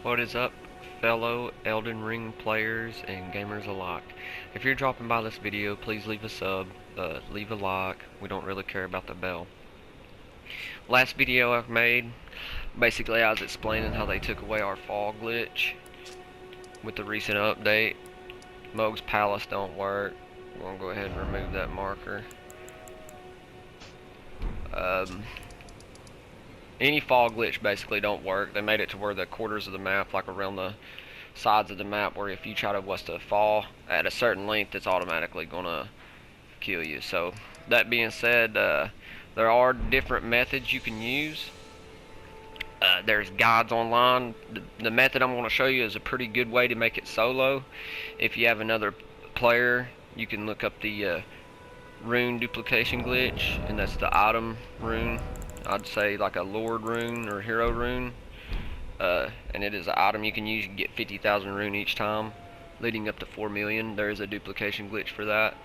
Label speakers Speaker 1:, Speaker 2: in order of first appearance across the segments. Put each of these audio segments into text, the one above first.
Speaker 1: What is up, fellow Elden Ring players and gamers alike? If you're dropping by this video, please leave a sub, leave a like. We don't really care about the bell. Last video I've made, basically I was explaining how they took away our fall glitch with the recent update. Moog's Palace don't work. We're going to go ahead and remove that marker. Any fall glitch basically don't work. They made it to where the corners of the map, like around the sides of the map, where if you try to fall at a certain length, it's automatically gonna kill you. So that being said, there are different methods you can use. There's guides online. The method I'm going to show you is a pretty good way to make it solo. If you have another player, you can look up the rune duplication glitch, and that's the item rune. I'd say like a Lord rune or hero rune, and it is an item you can use. You can get 50,000 rune each time, leading up to 4 million. There is a duplication glitch for that.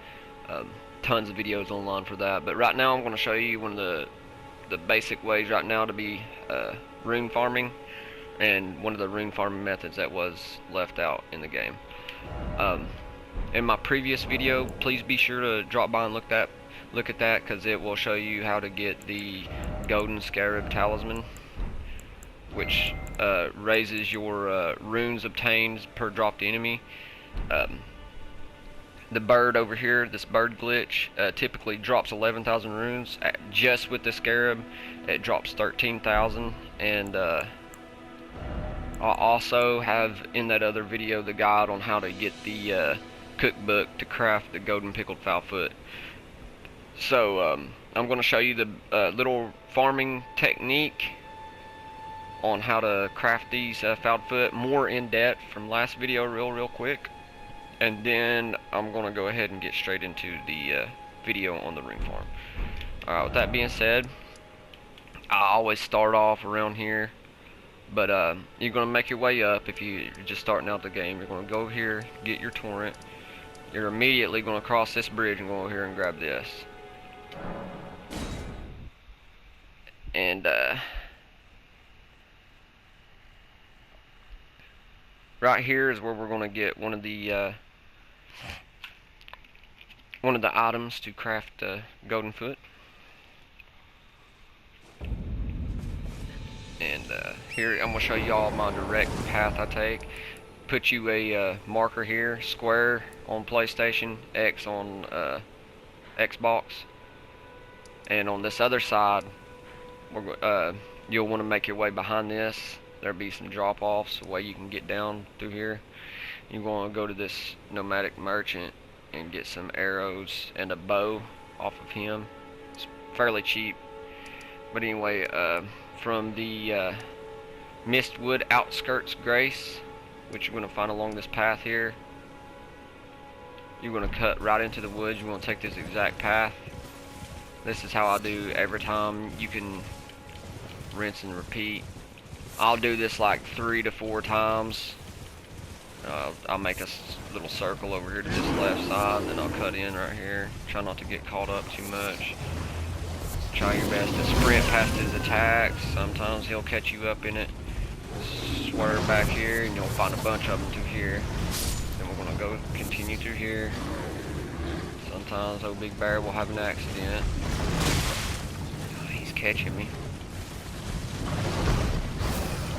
Speaker 1: Tons of videos online for that. But right now I'm going to show you one of the basic ways right now to be rune farming, and one of the rune farming methods that was left out in the game. In my previous video, please be sure to drop by and look at that, because it will show you how to get the golden scarab talisman, which raises your runes obtained per dropped enemy. The bird over here, this bird glitch, typically drops 11,000 runes. Just with the scarab, it drops 13,000. And I'll also have in that other video the guide on how to get the cookbook to craft the golden pickled fowl foot. So I'm going to show you the little farming technique on how to craft these fowl foot more in depth from last video real quick, and then I'm going to go ahead and get straight into the video on the ring farm. Alright, with that being said, I always start off around here, but you're going to make your way up. If you're just starting out the game, you're going to go here, get your torrent. You're immediately going to cross this bridge and go over here and grab this. And right here is where we're going to get one of the items to craft golden foot. And here I'm going to show you all my direct path I take. Put you a marker here, square on PlayStation, X on Xbox, and on this other side, you'll want to make your way behind this. There'll be some drop-offs, the way you can get down through here. You're going to go to this nomadic merchant and get some arrows and a bow off of him. It's fairly cheap. But anyway, from the Mistwood Outskirts Grace, which you're going to find along this path here, you're going to cut right into the woods. You're going to take this exact path. This is how I do every time. You can rinse and repeat. I'll do this like 3 to 4 times. I'll make a little circle over here to this left side, and then I'll cut in right here. Try not to get caught up too much. Try your best to sprint past his attacks. Sometimes he'll catch you up in it. Swerve back here, and you'll find a bunch of them through here. Then we're going to go continue through here. Sometimes old Big Bear will have an accident. Oh, he's catching me.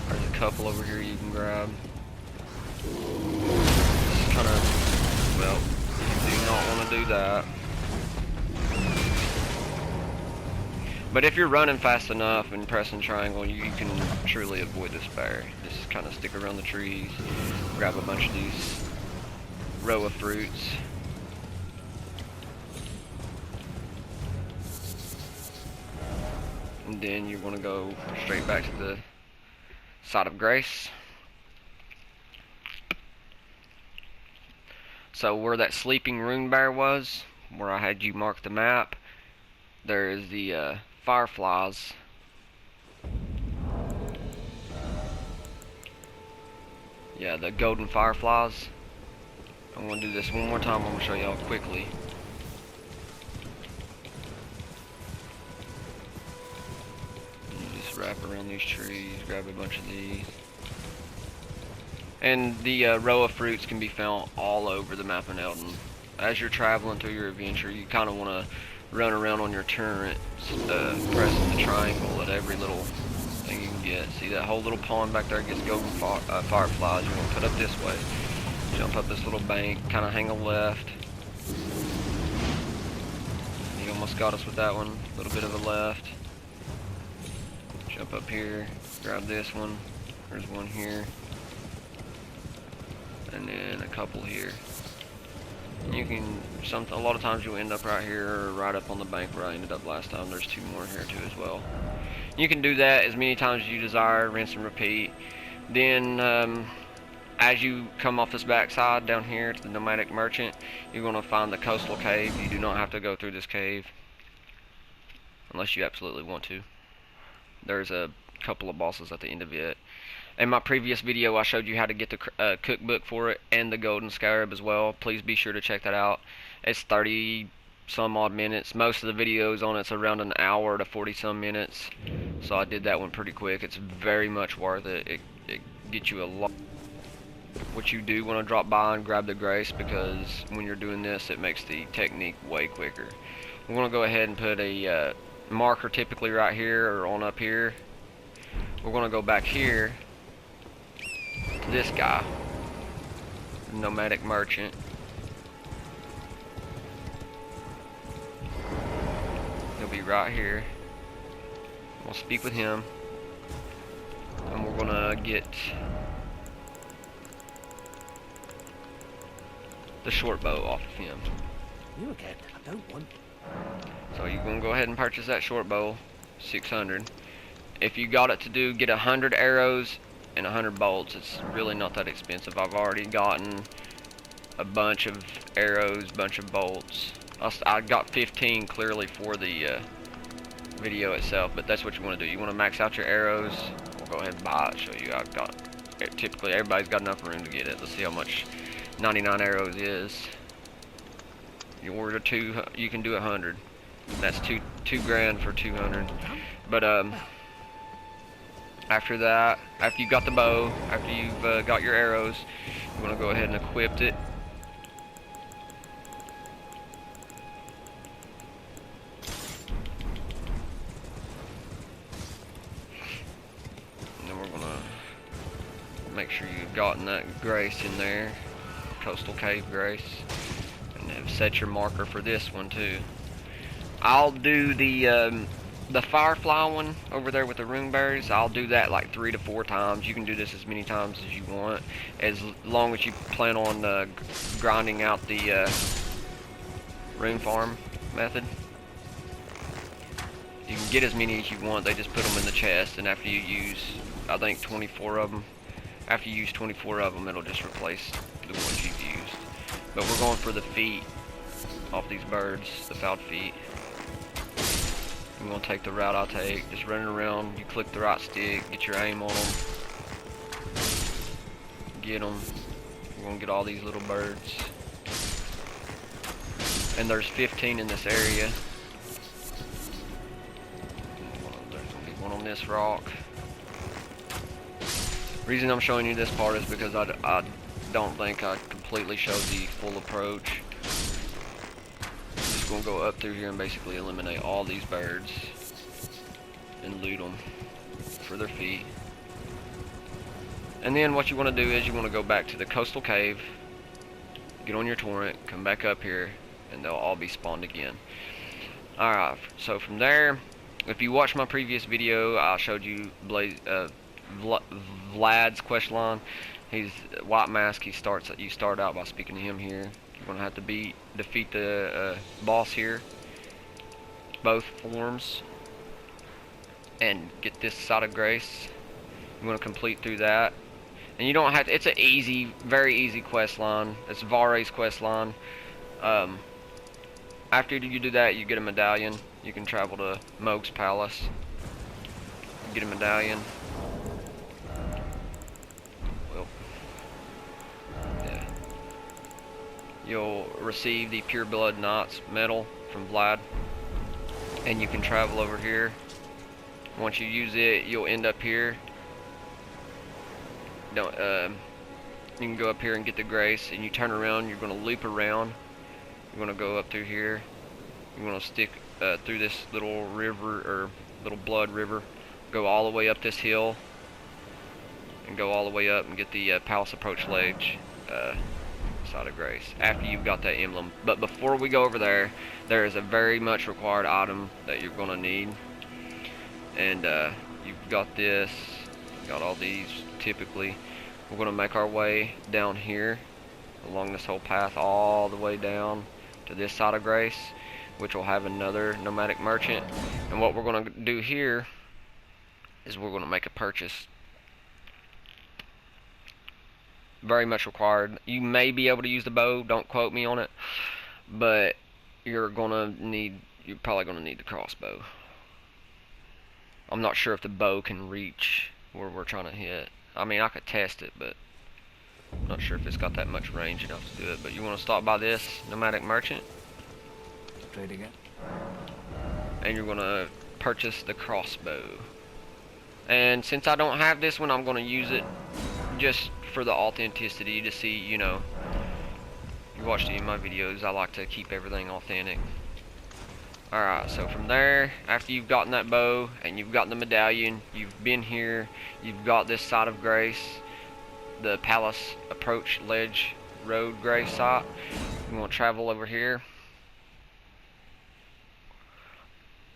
Speaker 1: There's a couple over here you can grab. Just kind of, well, you do not want to do that. But if you're running fast enough and pressing triangle, you can truly avoid this bear. Just kind of stick around the trees, grab a bunch of these row of fruits. And then you're going to go straight back to the side of Grace. So where that sleeping rune bear was, where I had you mark the map, there is the fireflies. Yeah, the golden fireflies. I'm going to do this one more time. I'm going to show y'all quickly. You just wrap around these trees, grab a bunch of these. And the row of fruits can be found all over the map in Elden. As you're traveling through your adventure, you kind of want to run around on your turret, pressing the triangle at every little thing you can get. See that whole little pond back there gets golden fireflies. You're going to put up this way. Jump up this little bank, kind of hang a left. You almost got us with that one. A little bit of a left. Jump up here, grab this one. There's one here. And then a couple here. You can, a lot of times you'll end up right here or right up on the bank where I ended up last time. There's 2 more here too as well. You can do that as many times as you desire, rinse and repeat. Then as you come off this backside down here to the nomadic merchant, you're going to find the coastal cave. You do not have to go through this cave unless you absolutely want to. There's a couple of bosses at the end of it. In my previous video, I showed you how to get the cookbook for it and the golden scarab as well. Please be sure to check that out. It's 30 some odd minutes. Most of the videos on it's around an hour to 40 some minutes. So I did that one pretty quick. It's very much worth it. It gets you a lot. What you do want to drop by and grab the grace, because when you're doing this, it makes the technique way quicker. We're going to go ahead and put a marker typically right here or on up here. We're going to go back here. This guy, nomadic merchant. He'll be right here. We'll speak with him, and we're gonna get the short bow off of him.
Speaker 2: You again? I don't want.
Speaker 1: So you're gonna go ahead and purchase that short bow, 600. If you got it to do, get 100 arrows and 100 bolts. It's really not that expensive. I've already gotten a bunch of arrows, bunch of bolts. I got 15 clearly for the video itself, but that's what you want to do. You want to max out your arrows. We'll go ahead and buy it, show you. I've got, typically everybody's got enough room to get it. Let's see how much 99 arrows is. You order 2, you can do 100. That's two grand for 200. But after that, after you've got the bow, after you've got your arrows, you want to go ahead and equip it. And then we're going to make sure you've gotten that grace in there, coastal cave grace, and have set your marker for this one too. I'll do the firefly one over there with the rune berries. I'll do that like 3 to 4 times. You can do this as many times as you want, as long as you plan on grinding out the rune farm method. You can get as many as you want. They just put them in the chest, and after you use, I think 24 of them, after you use 24 of them, it'll just replace the ones you've used. But we're going for the feet off these birds, the fouled feet. I'm going to take the route I take, just running around. You click the right stick, get your aim on them, get them. We're going to get all these little birds. And there's 15 in this area. There's going to be one on this rock. The reason I'm showing you this part is because I don't think I completely showed the full approach. Going to go up through here and basically eliminate all these birds and loot them for their feet. And then what you want to do is you want to go back to the coastal cave, get on your torrent, come back up here, and they'll all be spawned again. Alright, so from there, if you watch my previous video, I showed you Vlad's quest line. He's white mask. You start out by speaking to him here. You're gonna have to defeat the boss here, both forms, and get this side of grace. You want to complete through that, and you don't have to. It's an easy, very easy quest line. It's Vare's quest line. After you do that, you get a medallion. You can travel to Moog's palace. You get a medallion. You'll receive the Pure Blood Knight's medal from Vlad, and you can travel over here. Once you use it, you'll end up here. You can go up here and get the grace, and you turn around. You're going to loop around. You're going to go up through here. You're going to stick through this little river, or little blood river. Go all the way up this hill, and go all the way up and get the palace approach ledge side of grace after you've got that emblem. But before we go over there, there is a very much required item that you're going to need, and you've got this, got all these. Typically we're going to make our way down here along this whole path all the way down to this side of grace, which will have another nomadic merchant. And what we're going to do here is we're going to make a purchase. Very much required. You may be able to use the bow, don't quote me on it, but you're probably going to need the crossbow. I'm not sure if the bow can reach where we're trying to hit. I mean, I could test it, but I'm not sure if it's got that much range enough to do it. But you want to stop by this nomadic merchant.
Speaker 2: Trade again.
Speaker 1: And you're going to purchase the crossbow. And since I don't have this one, I'm going to use it just for the authenticity, to see, you know, you watch my videos, I like to keep everything authentic. Alright, so from there, after you've gotten that bow and you've gotten the medallion, you've been here, you've got this side of grace, the palace approach ledge road grace site. You want to travel over here.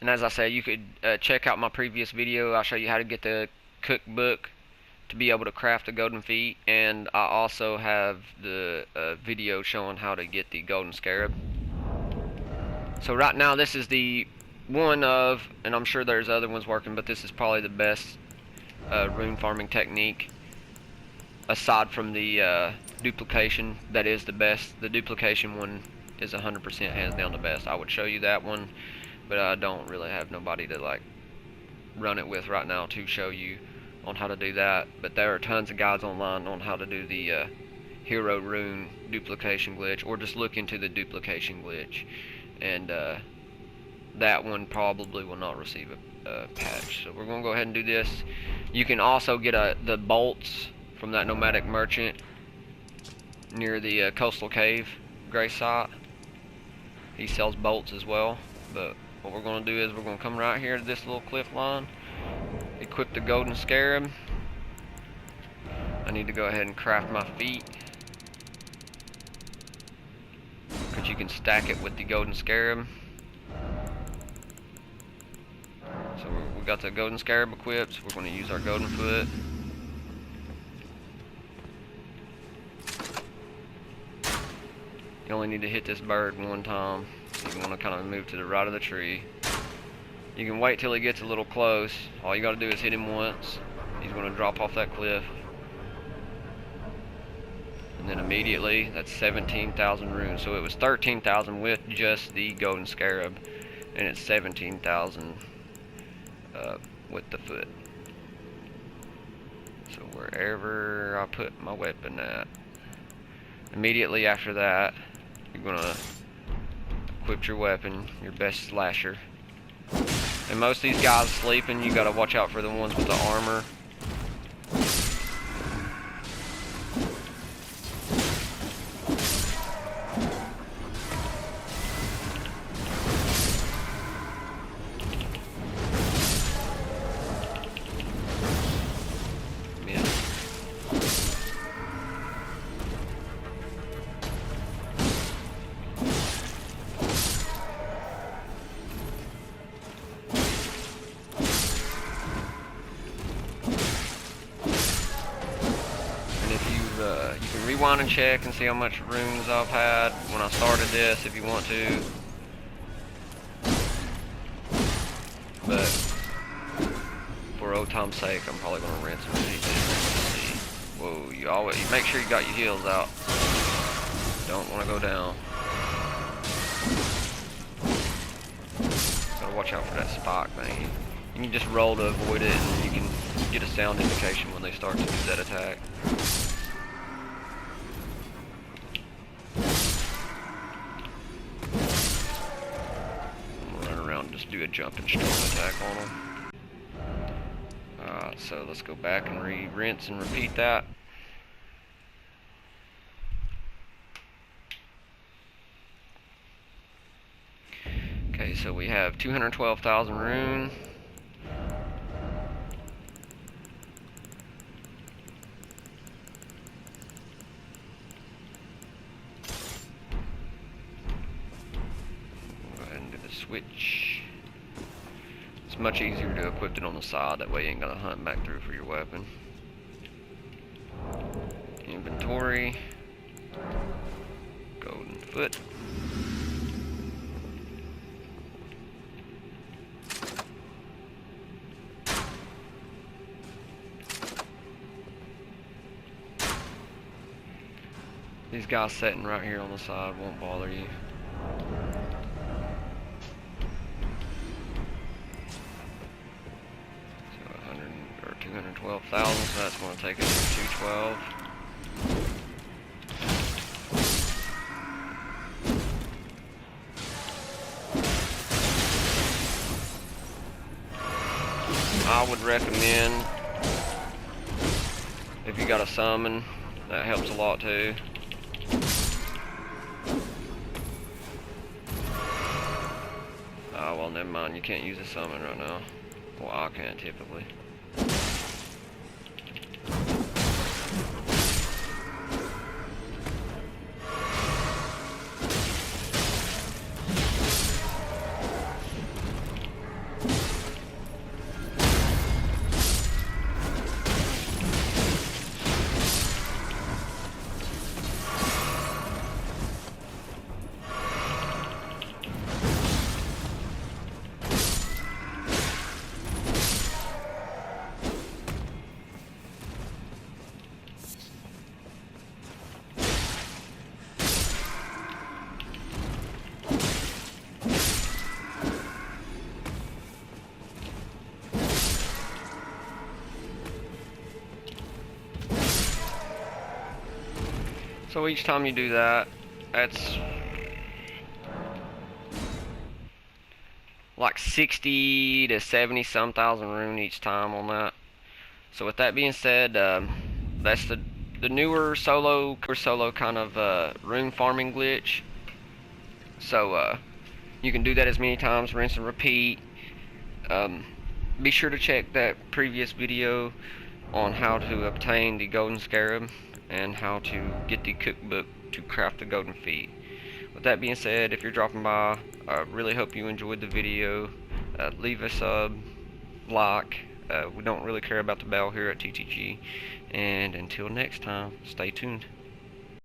Speaker 1: And as I said, you could check out my previous video. I'll show you how to get the cookbook to be able to craft the golden feet, and I also have the video showing how to get the golden scarab. So right now this is the one of, and I'm sure there's other ones working, but this is probably the best rune farming technique aside from the duplication. That is the best. The duplication one is 100% hands down the best. I would show you that one, but I don't really have nobody to like run it with right now to show you on how to do that. But there are tons of guides online on how to do the hero rune duplication glitch, or just look into the duplication glitch, and that one probably will not receive a patch. So we're gonna go ahead and do this. You can also get the bolts from that nomadic merchant near the coastal cave grace site. He sells bolts as well. But what we're gonna do is we're gonna come right here to this little cliff line, equip the golden scarab. I need to go ahead and craft my feet, because you can stack it with the golden scarab. So we got the golden scarab equipped. We're going to use our golden foot. You only need to hit this bird one time. You want to kind of move to the right of the tree. You can wait till he gets a little close. All you got to do is hit him once. He's going to drop off that cliff. And then immediately, that's 17,000 runes. So it was 13,000 with just the golden scarab, and it's 17,000 with the foot. So wherever I put my weapon at, immediately after that, you're gonna equip your weapon, your best slasher. And most of these guys sleeping, you gotta watch out for the ones with the armor. You can rewind and check and see how much runes I've had when I started this if you want to. But for old time's sake, I'm probably gonna rinse and repeat this. Whoa, you make sure you got your heels out. Don't want to go down. Gotta watch out for that spike thing. You can just roll to avoid it, and you can get a sound indication when they start to do that attack. Just do a jump and strong attack on them. Alright, so let's go back and rinse and repeat that. so we have 212,000 rune. Go ahead and do the switch. It's much easier to equip it on the side, that way you ain't gotta hunt back through for your weapon. Inventory. Golden foot. These guys sitting right here on the side won't bother you. So 100 or 212,000, so that's going to take us to 212. I would recommend, if you got a summon, that helps a lot too. Well, never mind, you can't use a summon right now. Well, I can't typically. So each time you do that, that's like 60 to 70 some thousand rune each time on that. So with that being said, that's the newer solo kind of rune farming glitch. So you can do that as many times, rinse and repeat. Be sure to check that previous video on how to obtain the golden scarab and how to get the cookbook to craft the golden feet. With that being said, if you're dropping by, I really hope you enjoyed the video. Leave a sub, like. We don't really care about the bell here at TTG. And until next time, stay tuned.